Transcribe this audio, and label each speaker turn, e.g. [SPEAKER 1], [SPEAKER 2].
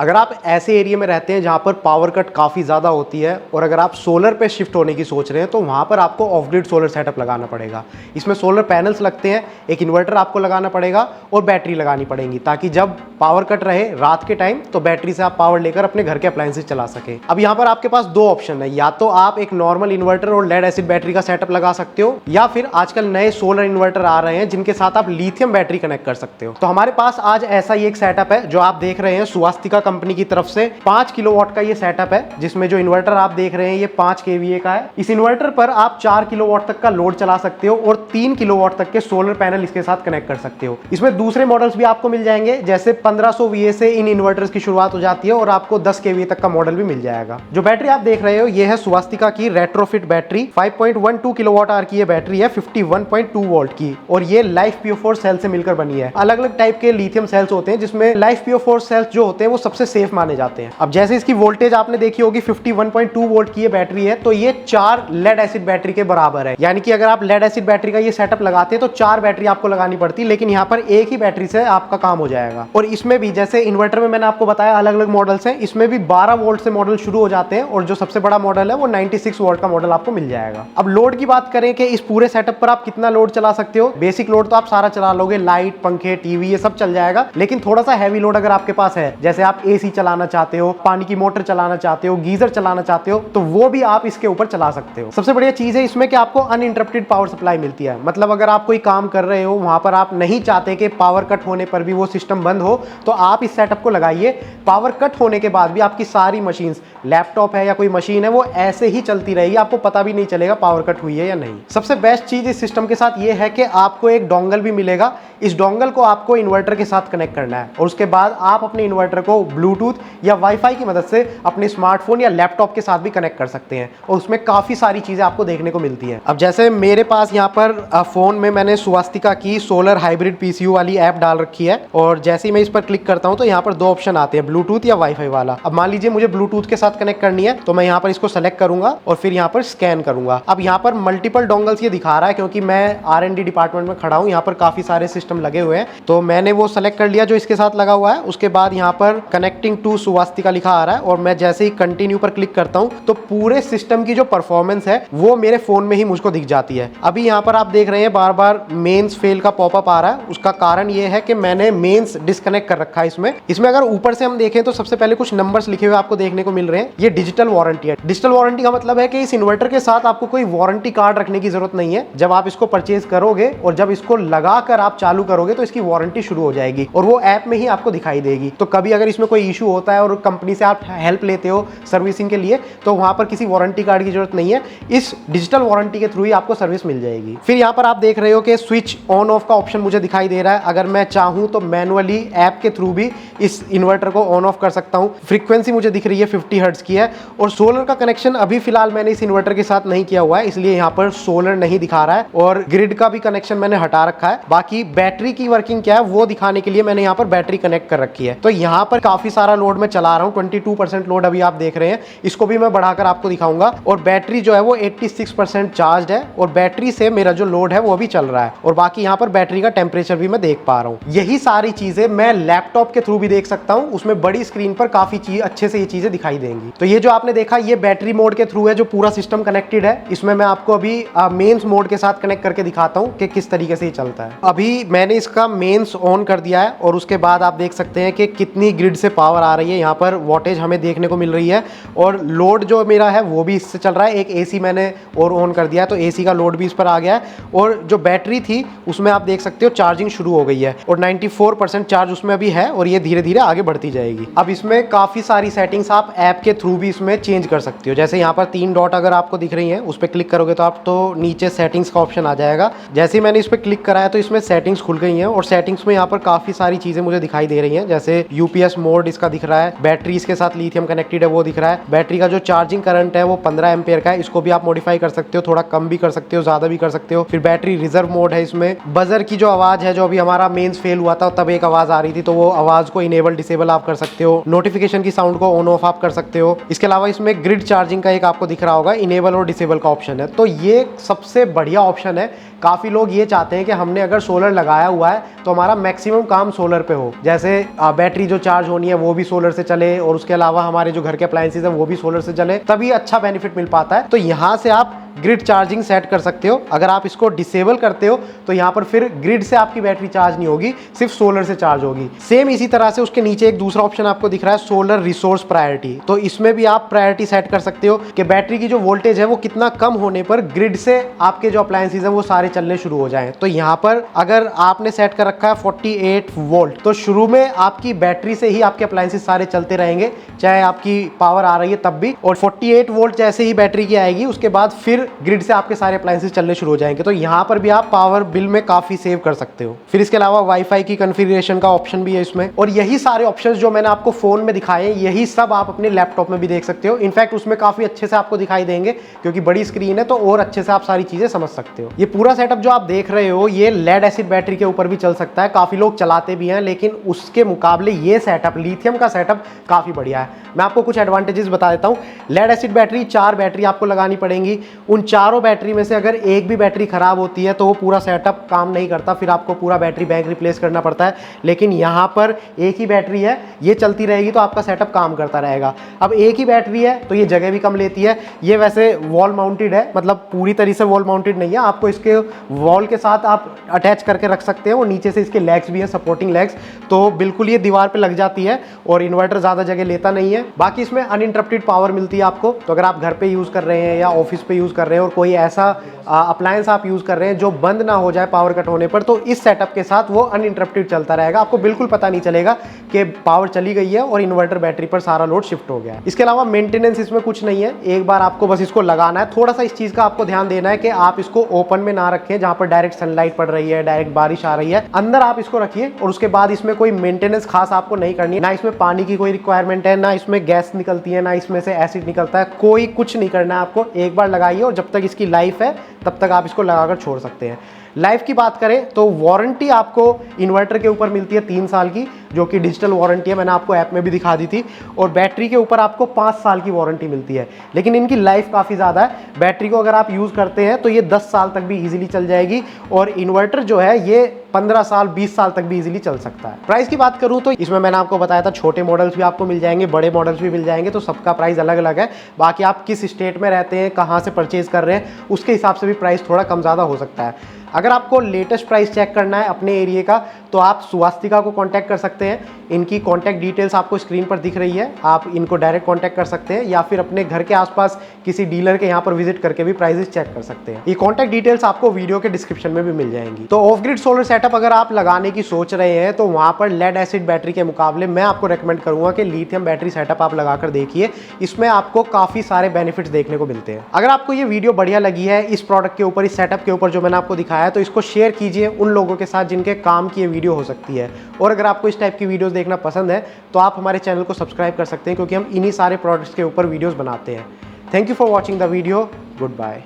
[SPEAKER 1] अगर आप ऐसे एरिया में रहते हैं जहां पर पावर कट काफ़ी ज़्यादा होती है और अगर आप सोलर पे शिफ्ट होने की सोच रहे हैं तो वहां पर आपको ऑफ ग्रिड सोलर सेटअप लगाना पड़ेगा। इसमें सोलर पैनल्स लगते हैं, एक इन्वर्टर आपको लगाना पड़ेगा और बैटरी लगानी पड़ेगी ताकि जब पावर कट रहे रात के टाइम तो बैटरी से आप पावर लेकर अपने घर के अप्लायंसेस चला सके। अब यहाँ पर आपके पास दो ऑप्शन है, या तो आप एक नॉर्मल इन्वर्टर और लेड एसिड बैटरी का सेटअप लगा सकते हो या फिर आजकल नए सोलर इन्वर्टर आ रहे हैं जिनके साथ आप लिथियम बैटरी कनेक्ट कर सकते हो। तो हमारे पास आज ऐसा ही एक सेटअप है जो आप देख रहे हैं स्वास्तिका कंपनी की तरफ से 5 किलोवाट का ये सेटअप है, जिसमें जो इन्वर्टर आप देख रहे हैं ये 5 kVA का है। इस इन्वर्टर पर आप 4 किलोवाट तक का लोड चला सकते हो और 3 किलोवाट तक के सोलर पैनल इसके साथ कनेक्ट कर सकते हो। इसमें दूसरे मॉडल्स भी आपको मिल जाएंगे, जैसे 1500 VA से इन इन्वर्टर्स की शुरुआत हो जाती है और आपको 10 kVA तक का मॉडल भी मिल जाएगा। जो बैटरी आप देख रहे हो ये है स्वास्तिका की रेट्रोफिट बैटरी, 5.12 किलोवाट आवर की ये बैटरी है 51.2 वोल्ट की और ये लाइफ PO4 सेल से मिलकर बनी है। अलग अलग टाइप के लिथियम सेल्स होते हैं जिसमें लाइफ PO4 सेल्स जो होते हैं वो सबसे सेफ माने जाते हैं। अब जैसे इसकी वोल्टेज आपने देखी होगी 51.2 वोल्ट की ये बैटरी है, तो ये 4 लेड एसिड बैटरी के बराबर है। यानी कि अगर आप लेड एसिड बैटरी का ये सेटअप लगाते हैं तो 4 बैटरी आपको लगानी पड़ती, लेकिन यहाँ पर एक ही बैटरी से आपका काम हो जाएगा। और इसमें भी जैसे इन्वर्टर में मैंने आपको बताया अलग अलग मॉडल्स हैं, इसमें भी 12 वोल्ट से मॉडल शुरू हो जाते हैं और जो सबसे बड़ा मॉडल है वो 96 वोल्ट का मॉडल आपको मिल जाएगा। अब लोड की बात करें कि इस पूरे सेटअप पर आप कितना लोड चला सकते हो, बेसिक लोड तो आप सारा चला लोगे, लाइट, पंखे, टीवी ये सब चल जाएगा, लेकिन थोड़ा सा हैवी लोड अगर आपके पास है, जैसे आप AC चलाना चाहते हो, पानी की मोटर चलाना चाहते हो, गीजर चलाना चाहते हो, तो वो भी आप इसके ऊपर चला सकते हो। सबसे बढ़िया चीज है इसमें कि आपको अनइंटरप्टेड पावर सप्लाई मिलती है। मतलब अगर आप कोई काम कर रहे हो वहां पर आप नहीं चाहते कि पावर कट होने पर भी वो सिस्टम बंद हो, तो आप इस सेटअप को लगाइए। पावर कट होने के बाद भी आपकी सारी मशीन्स, लैपटॉप है या कोई मशीन है, वो ऐसे ही चलती रहेगी, आपको पता भी नहीं चलेगा पावर कट हुई है या नहीं। सबसे बेस्ट चीज इस सिस्टम के साथ ये है कि आपको एक डोंगल भी मिलेगा। इस डोंगल को आपको इन्वर्टर के साथ कनेक्ट करना है और उसके बाद आप अपने इन्वर्टर को ब्लूटूथ या वाईफाई की मदद से अपने स्मार्टफोन या लैपटॉप के साथ भी कनेक्ट कर सकते हैं और उसमें काफी सारी चीजें आपको देखने को मिलती हैं। अब जैसे मेरे पास यहाँ पर फोन में मैंने स्वास्तिका की सोलर हाइब्रिड PCU वाली ऐप डाल रखी है और जैसे ही मैं इस पर क्लिक करता हूँ तो यहाँ पर 2 ऑप्शन आते हैं, ब्लूटूथ या वाईफाई वाला। अब मान लीजिए मुझे ब्लूटूथ के साथ कनेक्ट करनी है तो मैं यहाँ पर इसको सेलेक्ट करूंगा और फिर यहाँ पर स्कैन करूंगा। अब यहाँ पर मल्टीपल डोंगल्स ये दिखा रहा है क्योंकि मैं R&D डिपार्टमेंट में खड़ा हूँ, यहाँ पर काफी सारे सिस्टम लगे हुए हैं, तो मैंने वो सेलेक्ट कर लिया जो इसके साथ लगा हुआ है। उसके बाद यहाँ पर कनेक्टिंग टू स्वास्तिका लिखा आ रहा है और मैं जैसे ही कंटिन्यू पर क्लिक करता हूँ तो पूरे सिस्टम की जो परफॉर्मेंस है वो मेरे फोन में ही मुझको दिख जाती है। अभी यहाँ पर आप देख रहे हैं बार बार मेंस फेल का पॉपअप आ रहा है, उसका कारण ये है कि मैंने मेंस डिस्कनेक्ट कर रखा है। इसमें अगर ऊपर से हम देखें तो सबसे पहले कुछ नंबर्स लिखे हुए आपको देखने को मिल रहे हैं, ये डिजिटल वारंटी है। डिजिटल वारंटी का मतलब है कि इस इन्वर्टर के साथ आपको कोई वारंटी कार्ड रखने की जरूरत नहीं है। जब आप इसको परचेज करोगे और जब इसको लगाकर आप चालू करोगे तो इसकी वारंटी शुरू हो जाएगी और वो ऐप में ही आपको दिखाई देगी। तो कभी अगर इसमें कोई इशू होता है और कंपनी से आप हेल्प लेते हो सर्विसिंग के लिए तो वहां पर किसी वारंटी कार्ड की जरूरत नहीं है, इस डिजिटल वारंटी के थ्रू ही आपको सर्विस मिल जाएगी। फिर यहाँ पर आप देख रहे हो कि स्विच ऑन ऑफ का ऑप्शन मुझे दिखाई दे रहा है। अगर मैं चाहूँ तो मैनुअली ऐप के थ्रू भी इस इन्वर्टर को ऑन ऑफ कर सकता हूँ। फ्रीक्वेंसी मुझे दिख रही है 50 हर्ट्ज की है और सोलर का कनेक्शन अभी फिलहाल मैंने इस इन्वर्टर के साथ नहीं किया हुआ है, इसलिए यहाँ पर सोलर नहीं दिखा रहा है और ग्रिड का भी कनेक्शन मैंने हटा रखा है। बाकी बैटरी की वर्किंग क्या है वो दिखाने के लिए मैंने यहाँ पर बैटरी कनेक्ट कर रखी है। तो यहाँ पर काफी सारा लोड मैं चला रहा हूँ, 22% लोड अभी आप देख रहे हैं, इसको भी मैं बढ़ाकर आपको दिखाऊंगा। और बैटरी जो है वो 86% चार्ज है और बैटरी से मेरा जो लोड है वो भी चल रहा है और बाकी यहाँ पर बैटरी का टेम्परेचर भी मैं देख पा रहा हूँ। यही सारी चीजें मैं लैपटॉप के थ्रू भी देख सकता हूँ, उसमें बड़ी स्क्रीन पर काफी अच्छे से ये चीजें दिखाई देंगी। तो ये जो आपने देखा ये बैटरी मोड के थ्रू है जो पूरा सिस्टम कनेक्टेड है। इसमें मैं आपको अभी मेंस मोड के साथ कनेक्ट करके दिखाता हूँ कि किस तरीके से ये चलता है। अभी मैंने इसका मेंस ऑन कर दिया है और उसके बाद आप देख सकते हैं कि कितनी ग्रिड से पावर आ रही है। यहाँ पर वोल्टेज हमें देखने को मिल रही है और लोड जो मेरा है वो भी इससे चल रहा है। एक AC मैंने और ऑन कर दिया है तो AC का लोड भी इस पर आ गया है और जो बैटरी थी उसमें आप देख सकते हो चार्जिंग शुरू हो गई है और 94% चार्ज उसमें अभी है और ये धीरे धीरे आगे बढ़ती जाएगी। अब इसमें काफी सारी सेटिंग्स आप ऐप के थ्रू भी इसमें चेंज कर सकते हो। जैसे यहाँ पर 3 डॉट अगर आपको दिख रही हैं उस पर क्लिक करोगे तो आप तो नीचे सेटिंग्स का ऑप्शन आ जाएगा। जैसे ही मैंने इस पर क्लिक कराया तो इसमें सेटिंग्स खुल गई हैं और सेटिंग्स में यहाँ पर काफी सारी चीजें मुझे दिखाई दे रही हैं। जैसे UPS मोड इसका दिख रहा है, बैटरी इसके साथ लिथियम कनेक्टेड है वो दिख रहा है, बैटरी का जो चार्जिंग करंट है वो 15 एम्पेयर का है, इसको भी आप मॉडिफाई कर सकते हो, थोड़ा कम भी कर सकते हो, ज्यादा भी कर सकते हो। फिर बैटरी रिजर्व मोड है, इसमें बजर की जो आवाज है, जो अभी हमारा मेंस फेल हुआ था तब एक आवाज आ रही थी तो वो आवाज को इनेबल डिसेबल आप कर सकते हो। नोटिफिकेशन की साउंड को ऑन ऑफ आप कर सकते सकते हो। इसके अलावा इसमें ग्रिड चार्जिंग का एक आपको दिख रहा होगा, इनेबल और डिसेबल का ऑप्शन है, तो ये सबसे बढ़िया ऑप्शन है। काफ़ी लोग ये चाहते हैं कि हमने अगर सोलर लगाया हुआ है तो हमारा मैक्सिमम काम सोलर पे हो, जैसे बैटरी जो चार्ज होनी है वो भी सोलर से चले और उसके अलावा हमारे जो घर के अप्लायंसेज है वो भी सोलर से चले, तभी अच्छा बेनिफिट मिल पाता है। तो यहाँ से आप ग्रिड चार्जिंग सेट कर सकते हो। अगर आप इसको डिसेबल करते हो तो यहाँ पर फिर ग्रिड से आपकी बैटरी चार्ज नहीं होगी, सिर्फ सोलर से चार्ज होगी। सेम इसी तरह से उसके नीचे एक दूसरा ऑप्शन आपको दिख रहा है, सोलर रिसोर्स प्रायोरिटी। तो इसमें भी आप प्रायोरिटी सेट कर सकते हो कि बैटरी की जो वोल्टेज है वो कितना कम होने पर ग्रिड से आपके जो अप्लायंसेज है वो सारे चलने शुरू हो जाएं। तो यहाँ पर अगर आपने सेट कर रखा है 48 वोल्ट, तो शुरू में आपकी बैटरी से ही आपके अप्लायंसेज सारे चलते रहेंगे, चाहे आपकी पावर आ रही है तब भी। और 48 वोल्ट जैसे ही बैटरी की आएगी उसके बाद फिर ग्रिड से आपके सारे अप्लायंसेज चलने शुरू हो जाएंगे। तो यहाँ पर भी आप पावर बिल में काफी सेव कर सकते हो। फिर इसके अलावा वाईफाई की कॉन्फ़िगरेशन का ऑप्शन भी है इसमें, और यही सारे ऑप्शंस जो मैंने आपको फोन में दिखाए यही सब आप अपने लैपटॉप में भी देख सकते हो। इनफैक्ट उसमें काफी अच्छे से आपको दिखाई देंगे क्योंकि बड़ी स्क्रीन है, तो और अच्छे से आप सारी चीजें समझ सकते हो। ये पूरा सेटअप जो आप देख रहे हो ये लेड एसिड बैटरी के ऊपर भी चल सकता है, काफी लोग चलाते भी हैं, लेकिन उसके मुकाबले ये सेटअप लिथियम का सेटअप काफी बढ़िया है। मैं आपको कुछ एडवांटेजेस बता देता हूँ। लेड एसिड बैटरी 4 बैटरी आपको लगानी पड़ेंगी, उन चारों बैटरी में से अगर एक भी बैटरी खराब होती है तो वो पूरा सेटअप काम नहीं करता, फिर आपको पूरा बैटरी बैंक रिप्लेस करना पड़ता है। लेकिन यहाँ पर एक ही बैटरी है, ये चलती रहेगी तो आपका सेटअप काम करता रहेगा। अब एक ही बैटरी है तो ये जगह भी कम लेती है। ये वैसे वॉल माउंटेड है, मतलब पूरी तरह से वॉल माउंटेड नहीं है, आपको इसके वॉल के साथ आप अटैच करके रख सकते हैं, और नीचे से इसके लेग्स भी हैं, सपोर्टिंग लेग्स, तो बिल्कुल ये दीवार पे लग जाती है और इन्वर्टर ज़्यादा जगह लेता नहीं है। बाकी इसमें अनइंटरप्टेड पावर मिलती है आपको। तो अगर आप घर पे यूज़ कर रहे हैं या ऑफिस पे यूज़ कर रहे हैं और कोई ऐसा अप्लायंस आप यूज़ कर रहे हैं जो बंद ना हो जाए पावर कट होने पर, तो इस सेटअप के साथ वो अनइंटरप्टेड चलता रहेगा, आपको बिल्कुल पता नहीं चलेगा कि पावर चली गई है और इन्वर्टर बैटरी पर सारा लोड शिफ्ट हो गया है। इसके अलावा मेंटेनेंस इसमें कुछ नहीं है, एक बार आपको बस इसको लगाना है। थोड़ा सा इस चीज़ का आपको ध्यान देना है कि आप इसको ओपन में ना रखें जहाँ पर डायरेक्ट सनलाइट पड़ रही है, डायरेक्ट बारिश आ रही है, अंदर आप इसको रखिए। और उसके बाद इसमें कोई मेंटेनेंस खास आपको नहीं करनी है, ना इसमें पानी की कोई रिक्वायरमेंट है, ना इसमें गैस निकलती है, ना इसमें से एसिड निकलता है, कोई कुछ नहीं करना है आपको। एक बार लगाइए और जब तक इसकी लाइफ है तब तक आप इसको लगाकर छोड़ सकते हैं। लाइफ की बात करें तो वारंटी आपको इन्वर्टर के ऊपर मिलती है 3 साल की, जो कि डिजिटल वारंटी है, मैंने आपको ऐप में भी दिखा दी थी। और बैटरी के ऊपर आपको 5 साल की वारंटी मिलती है, लेकिन इनकी लाइफ काफ़ी ज़्यादा है। बैटरी को अगर आप यूज़ करते हैं तो ये 10 साल तक भी इजीली चल जाएगी, और इन्वर्टर जो है ये 15 साल 20 साल तक भी इजीली चल सकता है। प्राइस की बात करूं तो इसमें मैंने आपको बताया था छोटे मॉडल्स भी आपको मिल जाएंगे, बड़े मॉडल्स भी मिल जाएंगे, तो सबका प्राइस अलग अलग है। बाकी आप किस स्टेट में रहते हैं, कहाँ से परचेज कर रहे हैं, उसके हिसाब से भी प्राइस थोड़ा कम ज़्यादा हो सकता है। अगर आपको लेटेस्ट प्राइस चेक करना है अपने एरिया का तो आप स्वास्तिका को कांटेक्ट कर सकते हैं। इनकी कांटेक्ट डिटेल्स आपको स्क्रीन पर दिख रही है, आप इनको डायरेक्ट कांटेक्ट कर सकते हैं, या फिर अपने घर के आसपास किसी डीलर के यहाँ पर विजिट करके भी प्राइसेस चेक कर सकते हैं। ये कांटेक्ट डिटेल्स आपको वीडियो के डिस्क्रिप्शन में भी मिल जाएंगी। तो ऑफ ग्रिड सोलर सेटअप अगर आप लगाने की सोच रहे हैं तो वहाँ पर लेड एसिड बैटरी के मुकाबले मैं आपको रेकमेंड करूँगा कि लिथियम बैटरी सेटअप आप लगाकर देखिए, इसमें आपको काफ़ी सारे बेनिफिट्स देखने को मिलते हैं। अगर आपको ये वीडियो बढ़िया लगी है इस प्रोडक्ट के ऊपर, इस सेटअप के ऊपर जो मैंने आपको दिखाया है, तो इसको शेयर कीजिए उन लोगों के साथ जिनके काम की ये वीडियो हो सकती है। और अगर आपको इस टाइप की वीडियोस देखना पसंद है तो आप हमारे चैनल को सब्सक्राइब कर सकते हैं, क्योंकि हम इन्हीं सारे प्रोडक्ट्स के ऊपर वीडियोस बनाते हैं। Thank you for watching the video. Good bye.